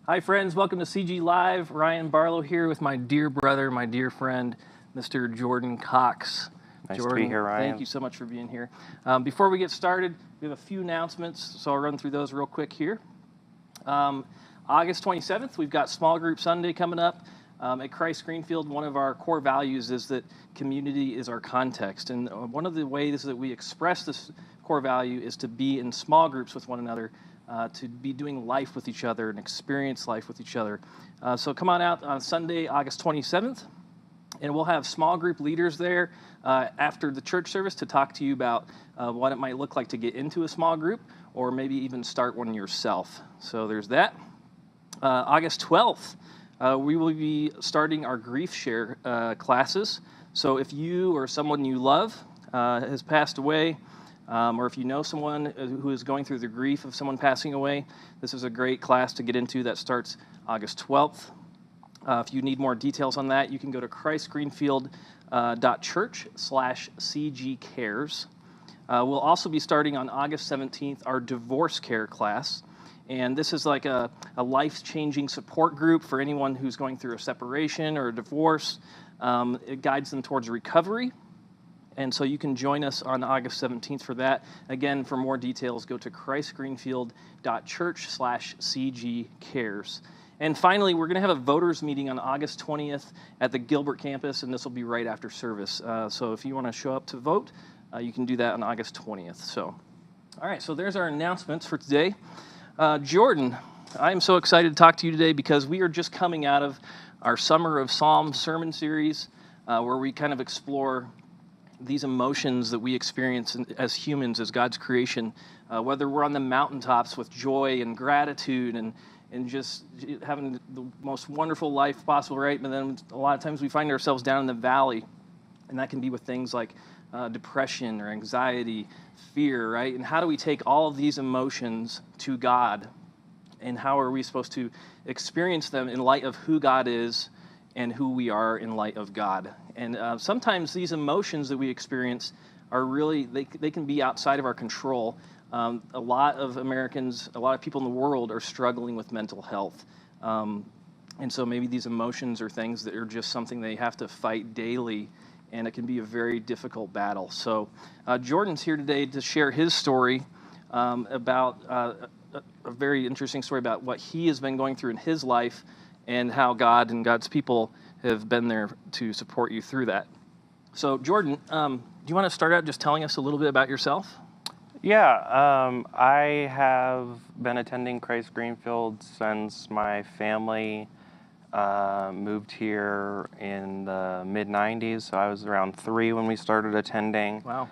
Hi, friends. Welcome to CG Live. Ryan Barlow here with my dear brother, my dear friend, Mr. Jordan Cox. Nice Jordan, to be here, Ryan. thank you so much for being here. Before we get started, we have a few announcements, so I'll run through those real quick here. August 27th, we've got Small Group Sunday coming up. At Christ Greenfield, one of our core values is that community is our context. And one of the ways that we express this core value is to be in small groups with one another, to be doing life with each other and experience life with each other. So come on out on Sunday, August 27th, and we'll have small group leaders there after the church service to talk to you about what it might look like to get into a small group, or maybe even start one yourself. So there's that. August 12th, we will be starting our grief share classes. So if you or someone you love has passed away, or if you know someone who is going through the grief of someone passing away, this is a great class to get into. That starts August 12th. If you need more details on that, you can go to christgreenfield.church/cgcares. We'll also be starting on August 17th our divorce care class. And this is like a life-changing support group for anyone who's going through a separation or a divorce. It guides them towards recovery. And so you can join us on August 17th for that. Again, for more details, go to christgreenfield.church/cgcares. And finally, we're going to have a voters meeting on August 20th at the Gilbert campus, and this will be right after service. So if you want to show up to vote, you can do that on August 20th. So, all right, so there's our announcements for today. Jordan, I'm so excited to talk to you today because we are just coming out of our Summer of Psalms sermon series, where we kind of explore these emotions that we experience as humans, as God's creation, whether we're on the mountaintops with joy and gratitude and just having the most wonderful life possible, right? But then a lot of times we find ourselves down in the valley, and that can be with things like depression or anxiety, fear, right? And how do we take all of these emotions to God? And how are we supposed to experience them in light of who God is and who we are in light of God? And sometimes these emotions that we experience are really, they can be outside of our control. A lot of Americans, a lot of people in the world are struggling with mental health. And so maybe these emotions are things that are just something they have to fight daily, and it can be a very difficult battle. So Jordan's here today to share his story about a very interesting story about what he has been going through in his life and how God and God's people have been there to support you through that. So Jordan, do you want to start out just telling us a little bit about yourself? Yeah, I have been attending Christ Greenfield since my family moved here in the mid-90s, so I was around 3 when we started attending. Wow.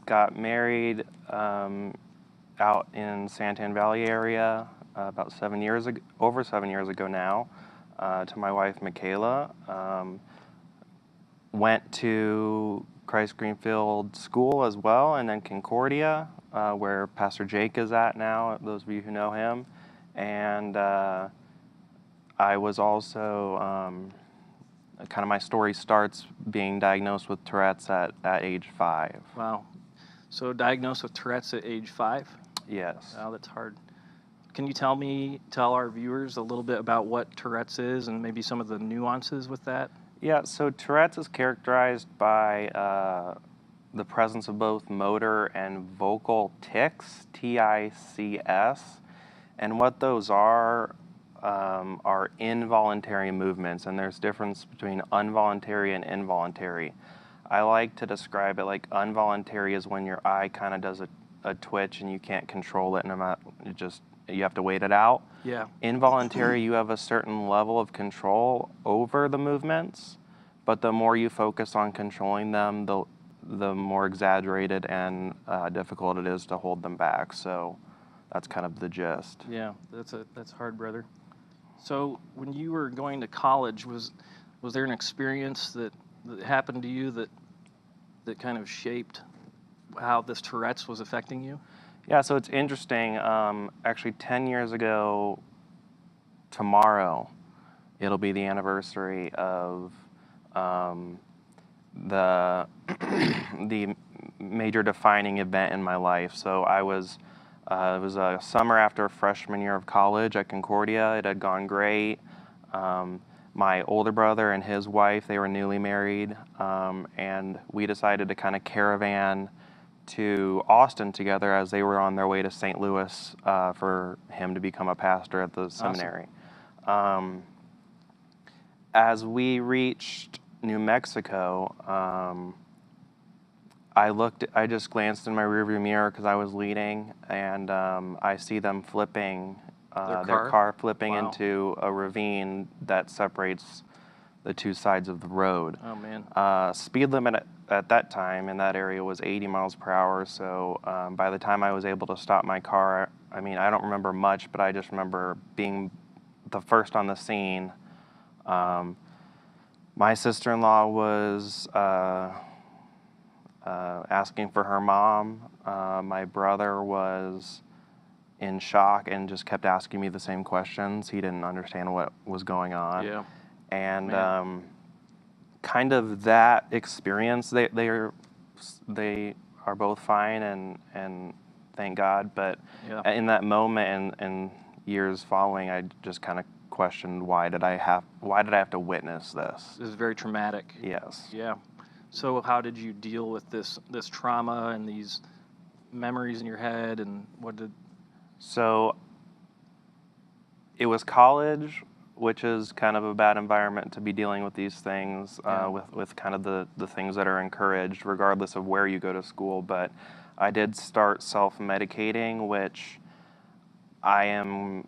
Got married out in Santan Valley area about 7 years ago, over 7 years ago now, to my wife Michaela. Went to Christ Greenfield School as well, and then Concordia, where Pastor Jake is at now, those of you who know him. And I was also, kind of my story starts being diagnosed with Tourette's at age 5. Wow. So diagnosed with Tourette's at age 5? Yes. Wow, that's hard. Can you tell our viewers a little bit about what Tourette's is and maybe some of the nuances with that? Yeah, so Tourette's is characterized by the presence of both motor and vocal tics, TICS, and what those are involuntary movements, and there's difference between involuntary and involuntary. I like to describe it like involuntary is when your eye kind of does a twitch and you can't control it, you have to wait it out. Yeah. Involuntary, you have a certain level of control over the movements, but the more you focus on controlling them, the more exaggerated and difficult it is to hold them back. So that's kind of the gist. Yeah, that's hard, brother. So when you were going to college, was there an experience that happened to you that kind of shaped how this Tourette's was affecting you? Yeah, so it's interesting. Actually, 10 years ago tomorrow, it'll be the anniversary of the the major defining event in my life. So I was It was a summer after freshman year of college at Concordia. It had gone great. My older brother and his wife, they were newly married, and we decided to kind of caravan to Austin together as they were on their way to St. Louis for him to become a pastor at the seminary. As we reached New Mexico, I just glanced in my rearview mirror because I was leading, and I see them flipping, their car flipping into a ravine that separates the two sides of the road. Oh, man. Speed limit at that time in that area was 80 miles per hour, so by the time I was able to stop my car, I mean, I don't remember much, but I just remember being the first on the scene. My sister-in-law was asking for her mom. My brother was in shock and just kept asking me the same questions. He didn't understand what was going on. Yeah. And kind of that experience, they are both fine and thank God. But in that moment and years following, I just kind of questioned why did I have to witness this? It was very traumatic. Yes. Yeah. So how did you deal with this trauma and these memories in your head, and what did? So it was college, which is kind of a bad environment to be dealing with these things, with kind of the things that are encouraged regardless of where you go to school. But I did start self-medicating, which I am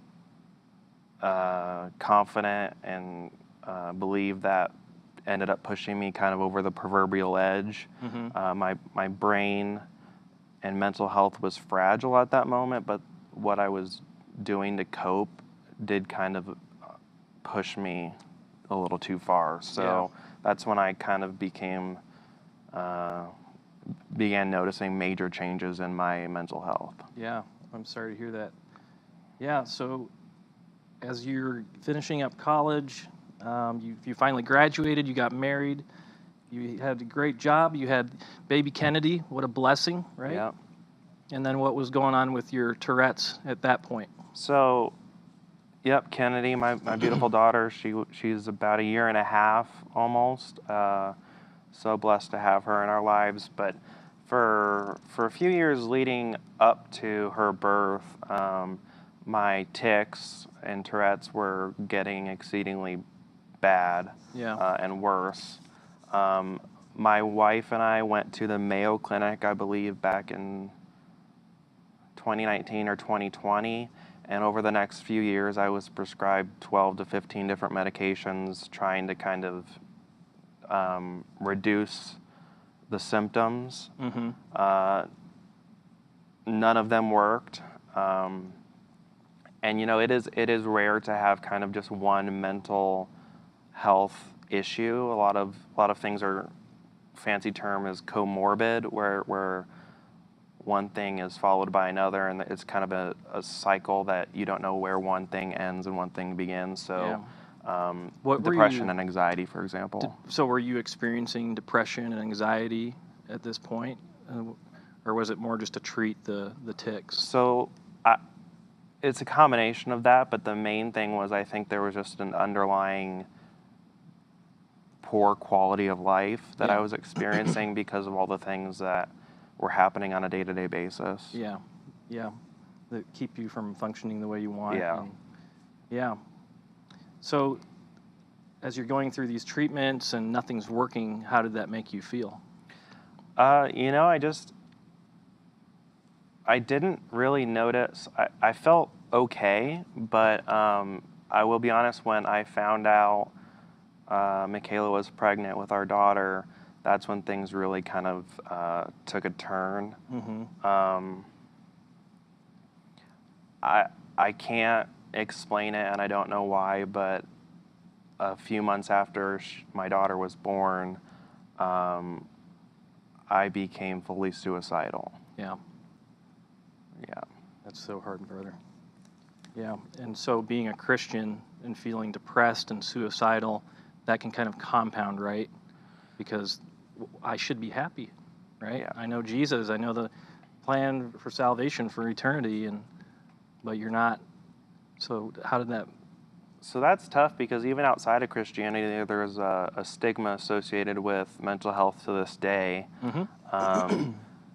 confident and believe that ended up pushing me kind of over the proverbial edge. Mm-hmm. My brain and mental health was fragile at that moment, but what I was doing to cope did kind of push me a little too far. So that's when I kind of began noticing major changes in my mental health. Yeah, I'm sorry to hear that. Yeah, so as you're finishing up college, you finally graduated, you got married, you had a great job, you had baby Kennedy. What a blessing, right? Yeah. And then what was going on with your Tourette's at that point? So, Kennedy, my beautiful daughter, she's about a year and a half almost. So blessed to have her in our lives. But for a few years leading up to her birth, my tics and Tourette's were getting exceedingly bad and worse. My wife and I went to the Mayo Clinic, I believe, back in 2019 or 2020, and over the next few years I was prescribed 12 to 15 different medications trying to kind of reduce the symptoms. Mm-hmm. None of them worked. And it is rare to have kind of just one mental health issue. A lot of things are, fancy term is comorbid, where one thing is followed by another, and it's kind of a cycle that you don't know where one thing ends and one thing begins. So depression and anxiety, for example. So were you experiencing depression and anxiety at this point? Or was it more just to treat the tics? So it's a combination of that, but the main thing was I think there was just an underlying poor quality of life that I was experiencing because of all the things that were happening on a day-to-day basis. Yeah, that keep you from functioning the way you want. Yeah. So as you're going through these treatments and nothing's working, how did that make you feel? I didn't really notice. I felt okay, but I will be honest, when I found out Michaela was pregnant with our daughter, that's when things really kind of took a turn. Mm-hmm. I can't explain it, and I don't know why, but a few months after my daughter was born, I became fully suicidal. Yeah. Yeah. That's so hard, brother. Yeah, and so being a Christian and feeling depressed and suicidal, that can kind of compound, right? Because I should be happy, right? Yeah. I know Jesus. I know the plan for salvation for eternity, but you're not. So how did that? So that's tough because even outside of Christianity, there's a stigma associated with mental health to this day. Mm-hmm.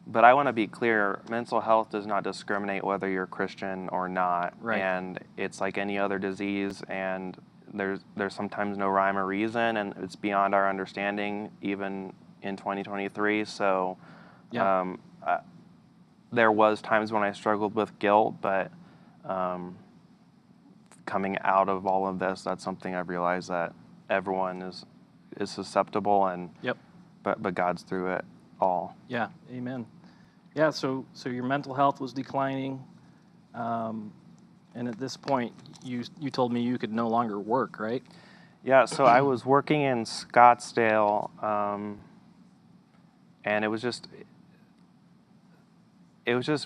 But I want to be clear, mental health does not discriminate whether you're Christian or not. Right. And it's like any other disease, and there's sometimes no rhyme or reason, and it's beyond our understanding, even in 2023. So Yeah. there was times when I struggled with guilt, but coming out of all of this, that's something I've realized that everyone is susceptible, and Yep. but God's through it all. Yeah. Amen. Yeah. So your mental health was declining, and at this point, you told me you could no longer work, right? Yeah. So I was working in Scottsdale, and it was just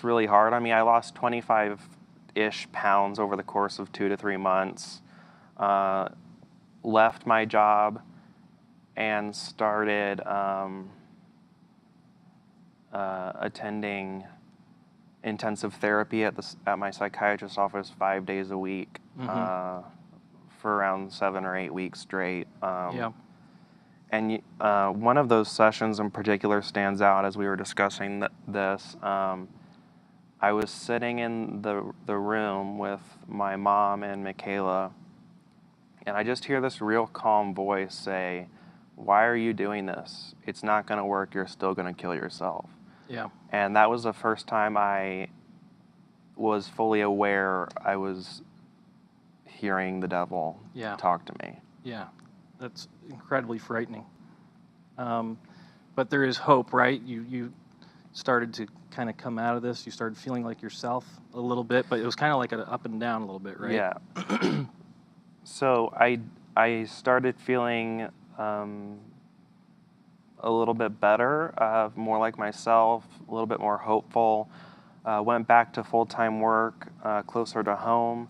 really hard. I mean, I lost 25-ish pounds over the course of 2 to 3 months. Left my job and started attending intensive therapy at my psychiatrist's office 5 days a week for around 7 or 8 weeks straight. Yeah. And one of those sessions in particular stands out as we were discussing this. I was sitting in the room with my mom and Michaela, and I just hear this real calm voice say, "Why are you doing this? It's not going to work. You're still going to kill yourself." Yeah. And that was the first time I was fully aware I was hearing the devil talk to me. Yeah. That's incredibly frightening. But there is hope, right? You started to kind of come out of this. You started feeling like yourself a little bit, but it was kind of like an up and down a little bit, right? Yeah. So I started feeling a little bit better, more like myself, a little bit more hopeful. Went back to full-time work, closer to home.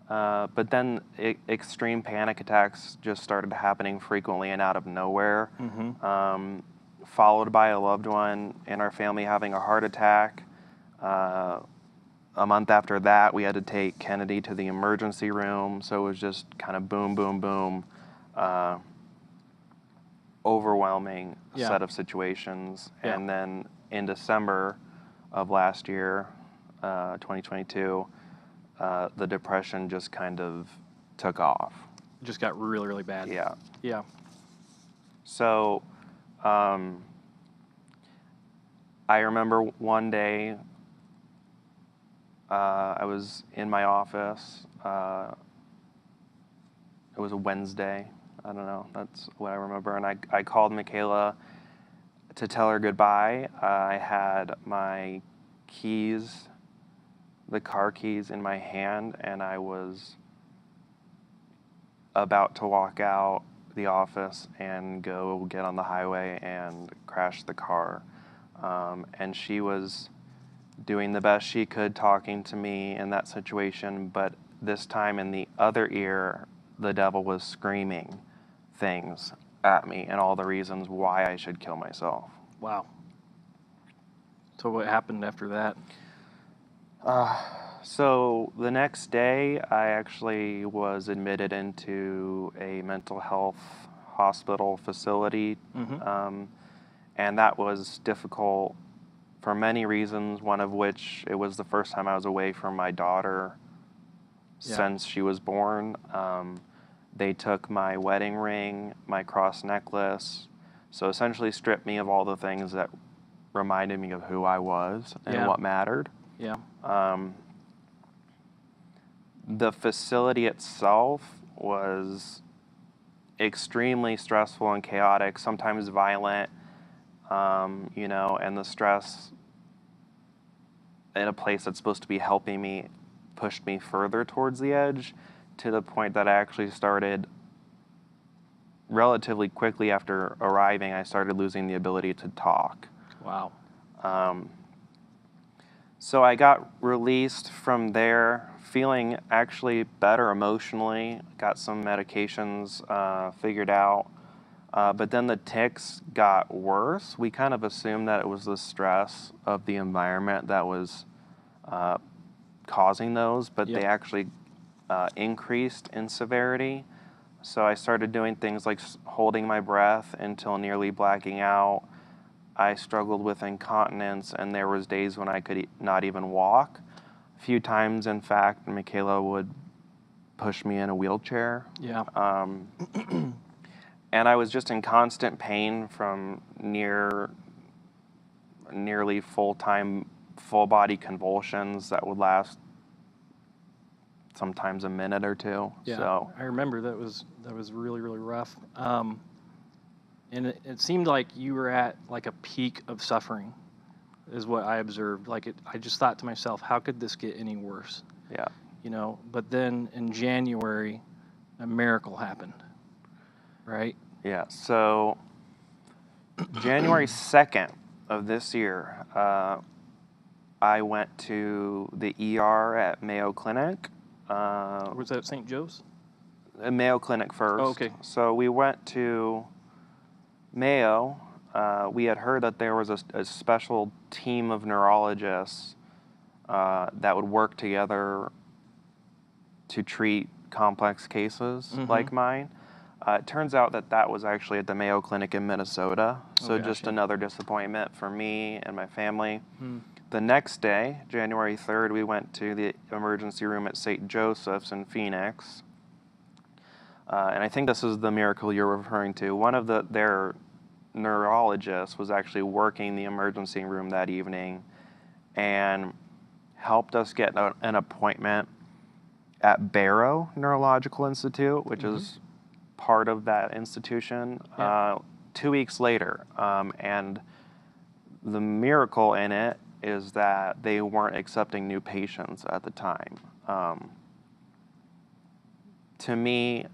But then extreme panic attacks just started happening frequently and out of nowhere, followed by a loved one in our family having a heart attack. A month after that, we had to take Kennedy to the emergency room, so it was just kind of boom, boom, boom, overwhelming set of situations. Yeah. And then in December of last year, 2022, the depression just kind of took off. It just got really, really bad. Yeah. Yeah. So I remember one day I was in my office. It was a Wednesday. I don't know. That's what I remember. And I called Michaela to tell her goodbye. I had my keys, the car keys in my hand, and I was about to walk out the office and go get on the highway and crash the car. And she was doing the best she could talking to me in that situation, but this time in the other ear, the devil was screaming things at me and all the reasons why I should kill myself. Wow. So what happened after that? So the next day, I actually was admitted into a mental health hospital facility, and that was difficult for many reasons, one of which it was the first time I was away from my daughter since she was born. They took my wedding ring, my cross necklace, so essentially stripped me of all the things that reminded me of who I was and what mattered. Yeah. The facility itself was extremely stressful and chaotic, sometimes violent, and the stress in a place that's supposed to be helping me pushed me further towards the edge, to the point that I actually started relatively quickly after arriving, I started losing the ability to talk. Wow. So I got released from there, feeling actually better emotionally, got some medications figured out, But then the tics got worse. We kind of assumed that it was the stress of the environment that was causing those, but Yep. they actually increased in severity. So I started doing things like holding my breath until nearly blacking out. I struggled with incontinence, and there was days when I could not even walk. A few times, in fact, Michaela would push me in a wheelchair. Yeah. And I was just in constant pain from nearly full-time, full-body convulsions that would last sometimes a minute or two. Yeah. So I remember that was really, really rough. And it seemed like you were at like a peak of suffering, is what I observed. I just thought to myself, how could this get any worse? yeah, But then in January, a miracle happened, right? yeah. So January 2nd of this year, I went to the ER at Mayo Clinic. Was that St. Joe's? Mayo Clinic first. Oh, okay. So we went to Mayo. We had heard that there was a special team of neurologists that would work together to treat complex cases like mine. It turns out that was actually at the Mayo Clinic in Minnesota. So just gotcha. another disappointment for me and my family. Hmm. The next day, January 3rd, we went to the emergency room at St. Joseph's in Phoenix. And I think this is the miracle you're referring to. One of their neurologists was actually working the emergency room that evening and helped us get an appointment at Barrow Neurological Institute, which is part of that institution, Yeah. 2 weeks later. And the miracle in it is that they weren't accepting new patients at the time. To me,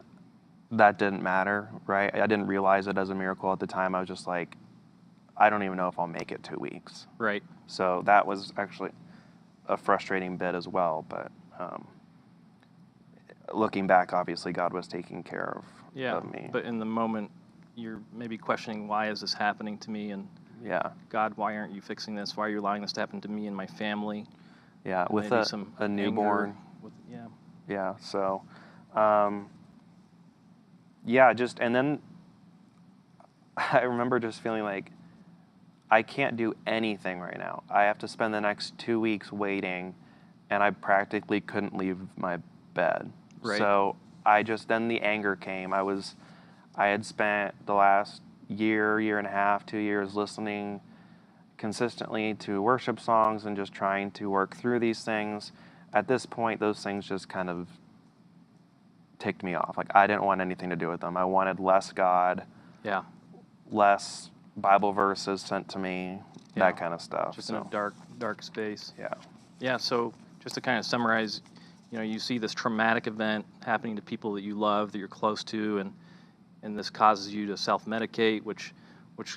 that didn't matter, right? I didn't realize it as a miracle at the time. I was just like, I don't even know if I'll make it 2 weeks. Right. So that was actually a frustrating bit as well. But looking back, obviously, God was taking care of me. But in the moment, you're maybe questioning, why is this happening to me? And Yeah. God, why aren't you fixing this? Why are you allowing this to happen to me and my family? Yeah, with Maybe a some newborn. anger yeah. Yeah, so, and then I remember just feeling like I can't do anything right now. I have to spend the next 2 weeks waiting, and I practically couldn't leave my bed. Right. So then the anger came. I had spent the last year and a half, 2 years listening consistently to worship songs and just trying to work through these things. At this point, those things just kind of ticked me off. Like, I didn't want anything to do with them. I wanted less God, Yeah. less Bible verses sent to me, Yeah. that kind of stuff. Just in a dark space. Yeah. Yeah, so just to kind of summarize, you see this traumatic event happening to people that you love, that you're close to, and this causes you to self-medicate, which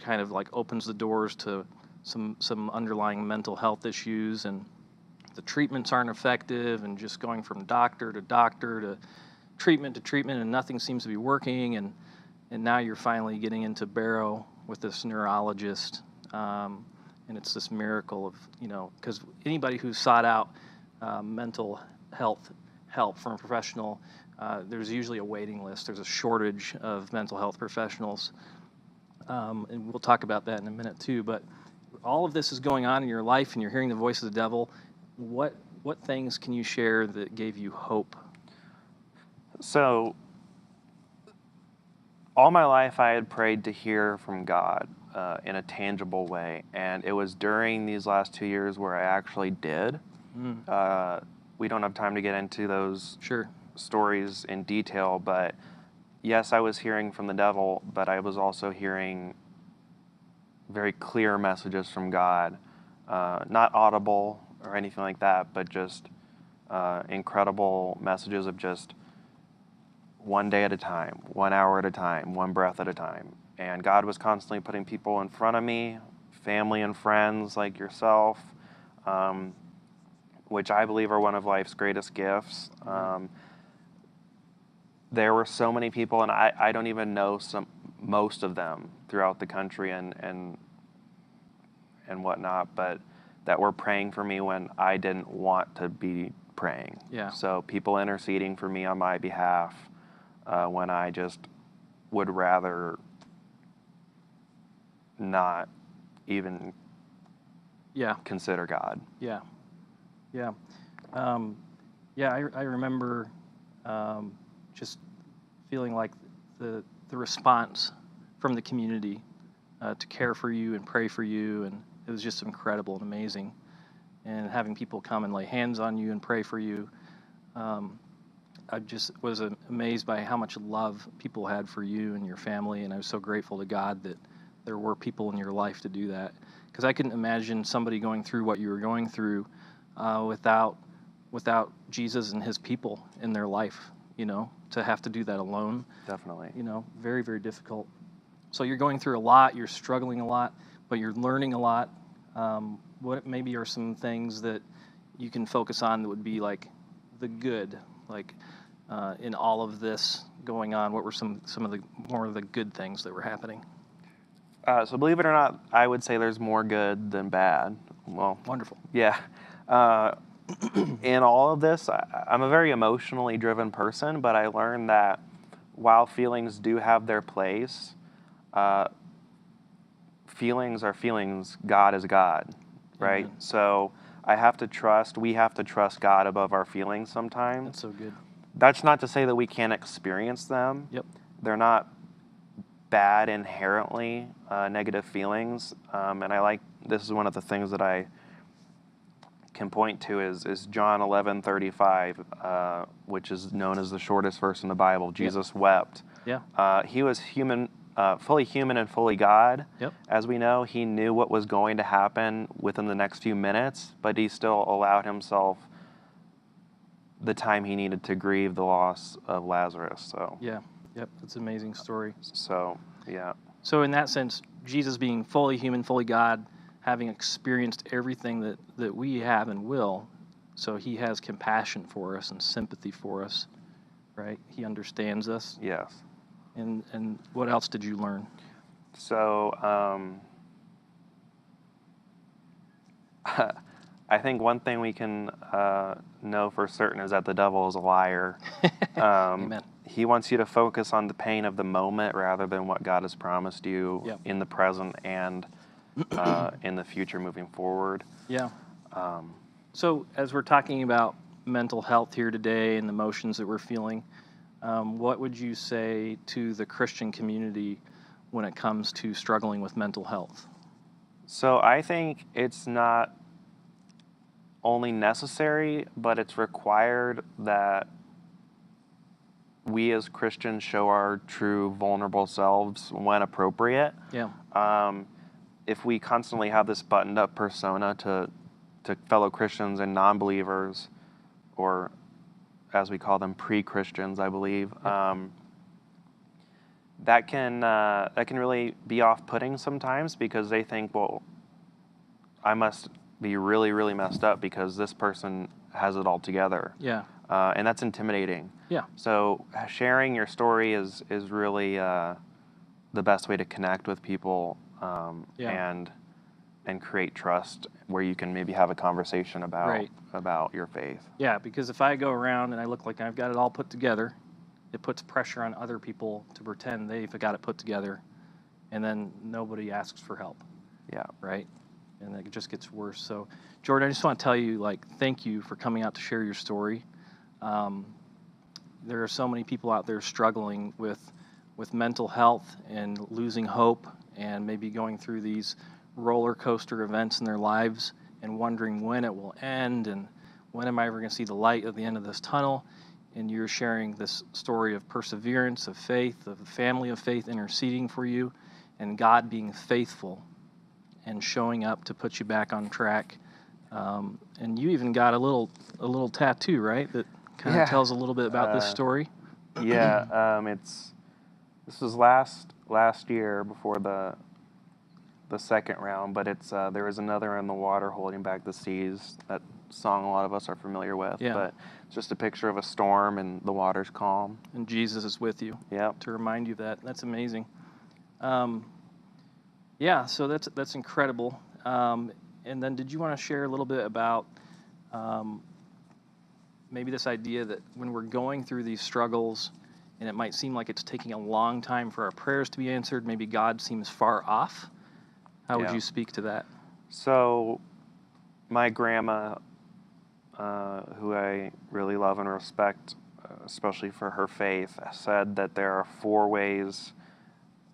kind of like opens the doors to some underlying mental health issues, and the treatments aren't effective, and just going from doctor to doctor to treatment, and nothing seems to be working, and now you're finally getting into Barrow with this neurologist, and it's this miracle of, because anybody who's sought out mental health help from a professional, there's usually a waiting list. There's a shortage of mental health professionals, and we'll talk about that in a minute too. But all of this is going on in your life, and you're hearing the voice of the devil. What things can you share that gave you hope? So, all my life I had prayed to hear from God in a tangible way, and it was during these last 2 years where I actually did. We don't have time to get into those stories in detail, but yes, I was hearing from the devil, but I was also hearing very clear messages from God, not audible or anything like that, but just incredible messages of just one day at a time, 1 hour at a time, one breath at a time. And God was constantly putting people in front of me, family and friends like yourself, which I believe are one of life's greatest gifts. There were so many people, and I don't even know most of them throughout the country and whatnot, but that were praying for me when I didn't want to be praying. Yeah. So people interceding for me on my behalf when I just would rather not even consider God. Yeah. Yeah. I remember just feeling like the response from the community to care for you and pray for you, and it was just incredible and amazing. And having people come and lay hands on you and pray for you, I just was amazed by how much love people had for you and your family, and I was so grateful to God that there were people in your life to do that. Because I couldn't imagine somebody going through what you were going through without Jesus and his people in their life, to have to do that alone. Definitely. Very, very difficult. So you're going through a lot, you're struggling a lot, but you're learning a lot. What maybe are some things that you can focus on that would be like the good, like in all of this going on? What were some of the more of the good things that were happening? So believe it or not, I would say there's more good than bad. Well, Wonderful. Yeah. In all of this, I'm a very emotionally driven person, but I learned that while feelings do have their place, feelings are feelings, God is God, right? Amen. So we have to trust God above our feelings sometimes. That's so good. That's not to say that we can't experience them. Yep. They're not bad inherently, negative feelings. And this is one of the things that I can point to is John 11:35, which is known as the shortest verse in the Bible. Jesus wept. Yeah. He was fully human and fully God. Yep. As we know, he knew what was going to happen within the next few minutes, but he still allowed himself the time he needed to grieve the loss of Lazarus. So Yeah. Yep. That's an amazing story. So yeah. So in that sense, Jesus being fully human, fully God, having experienced everything that we have and will, so he has compassion for us and sympathy for us, right? He understands us. Yes. And what else did you learn? So I think one thing we can know for certain is that the devil is a liar. Amen. He wants you to focus on the pain of the moment rather than what God has promised you Yep. in the present and in the future moving forward. Yeah. So as we're talking about mental health here today and the emotions that we're feeling, what would you say to the Christian community when it comes to struggling with mental health? So I think it's not only necessary, but it's required that we as Christians show our true vulnerable selves when appropriate. Yeah. If we constantly have this buttoned up persona to fellow Christians and non-believers, or as we call them, pre-Christians, I believe, that can really be off-putting sometimes, because they think, well, I must be really, really messed up because this person has it all together. Yeah. And that's intimidating. Yeah. So sharing your story is really the best way to connect with people and create trust, where you can maybe have a conversation about your faith. Yeah, because if I go around and I look like I've got it all put together, it puts pressure on other people to pretend they've got it put together, and then nobody asks for help. Yeah. Right? And it just gets worse. So, Jordan, I just want to tell you, thank you for coming out to share your story. There are so many people out there struggling with mental health and losing hope, and maybe going through these roller coaster events in their lives and wondering when it will end and when am I ever going to see the light at the end of this tunnel. And you're sharing this story of perseverance, of faith, of a family of faith interceding for you, and God being faithful and showing up to put you back on track. And you even got a little tattoo, right? That kind of tells a little bit about this story. Yeah, this was last year before the second round, but it's there is another in the water holding back the seas. That song a lot of us are familiar with. Yeah. But it's just a picture of a storm and the water's calm. And Jesus is with you. Yeah. To remind you of that. That's amazing. Yeah, so that's incredible. And then did you want to share a little bit about maybe this idea that when we're going through these struggles and it might seem like it's taking a long time for our prayers to be answered, maybe God seems far off? How would Yeah. you speak to that? So, my grandma, who I really love and respect, especially for her faith, said that there are 4 ways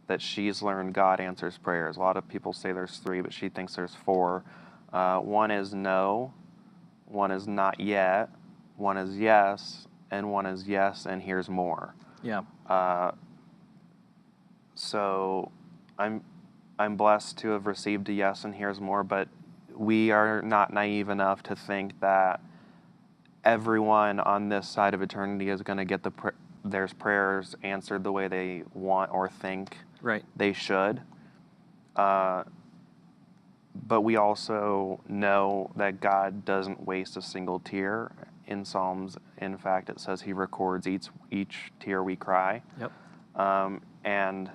that she's learned God answers prayers. A lot of people say there's 3, but she thinks there's 4. One is no, one is not yet, one is yes, and one is yes, and here's more. Yeah. So I'm blessed to have received a yes and here's more, but we are not naive enough to think that everyone on this side of eternity is going to get their prayers answered the way they want or think Right. they should. But we also know that God doesn't waste a single tear. In Psalms, in fact, it says He records each tear we cry. Yep. And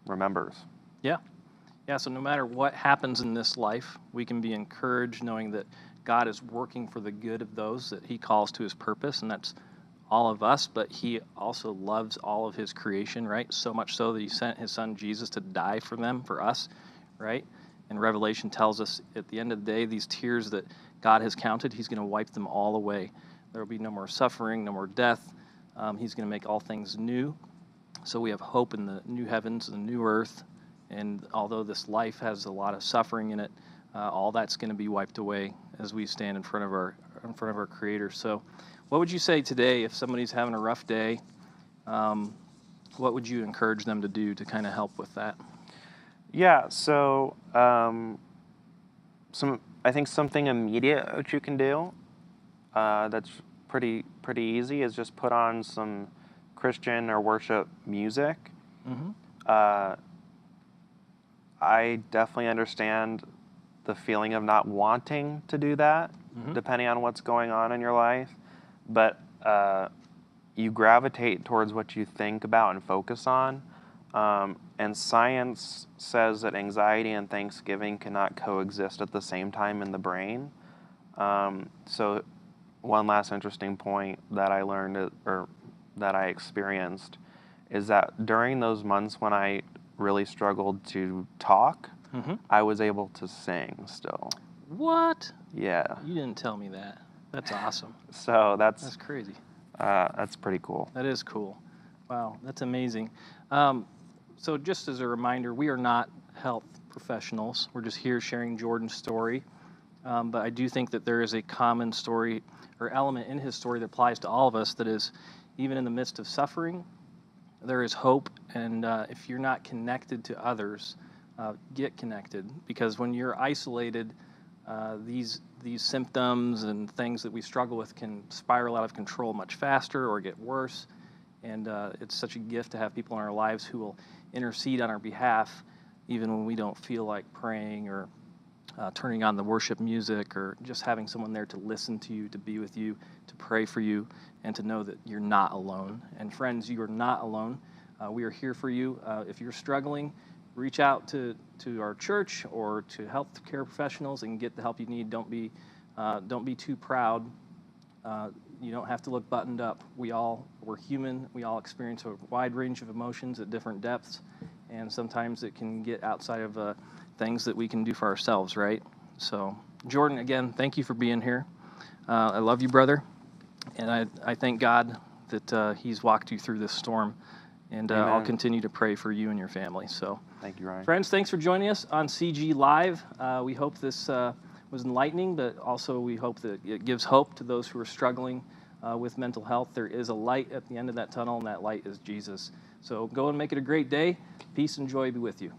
remembers. Yeah. Yeah, so no matter what happens in this life, we can be encouraged knowing that God is working for the good of those that He calls to His purpose, and that's all of us, but He also loves all of His creation, right? So much so that He sent His Son Jesus to die for them, for us, right? And Revelation tells us at the end of the day, these tears that God has counted, He's going to wipe them all away. There will be no more suffering, no more death. He's going to make all things new. So we have hope in the new heavens, the new earth, and although this life has a lot of suffering in it, all that's going to be wiped away as we stand in front of our Creator. So, what would you say today if somebody's having a rough day? What would you encourage them to do to kind of help with that? Yeah. So I think something immediate that you can do that's pretty easy is just put on some Christian or worship music. Mm-hmm. I definitely understand the feeling of not wanting to do that, depending on what's going on in your life. But you gravitate towards what you think about and focus on. And science says that anxiety and thanksgiving cannot coexist at the same time in the brain. So one last interesting point that I learned or that I experienced is that during those months when I really struggled to talk, I was able to sing still. What? Yeah. You didn't tell me that. That's awesome. So That's crazy. That's pretty cool. That is cool. Wow, that's amazing. So just as a reminder, we are not health professionals. We're just here sharing Jordan's story. But I do think that there is a common story or element in his story that applies to all of us, that is, even in the midst of suffering, there is hope. And if you're not connected to others, get connected. Because when you're isolated, these symptoms and things that we struggle with can spiral out of control much faster or get worse. And it's such a gift to have people in our lives who will intercede on our behalf, even when we don't feel like praying or turning on the worship music, or just having someone there to listen to you, to be with you, to pray for you, and to know that you're not alone. And friends, you are not alone. We are here for you. If you're struggling, reach out to our church or to healthcare professionals and get the help you need. Don't be too proud. You don't have to look buttoned up. We're human. We all experience a wide range of emotions at different depths, and sometimes it can get outside of things that we can do for ourselves, right? So, Jordan, again, thank you for being here. I love you, brother, and I thank God that He's walked you through this storm, and I'll continue to pray for you and your family. So, thank you, Ryan. Friends, thanks for joining us on CG Live. We hope this was enlightening, but also we hope that it gives hope to those who are struggling with mental health. There is a light at the end of that tunnel, and that light is Jesus. So go and make it a great day. Peace and joy be with you.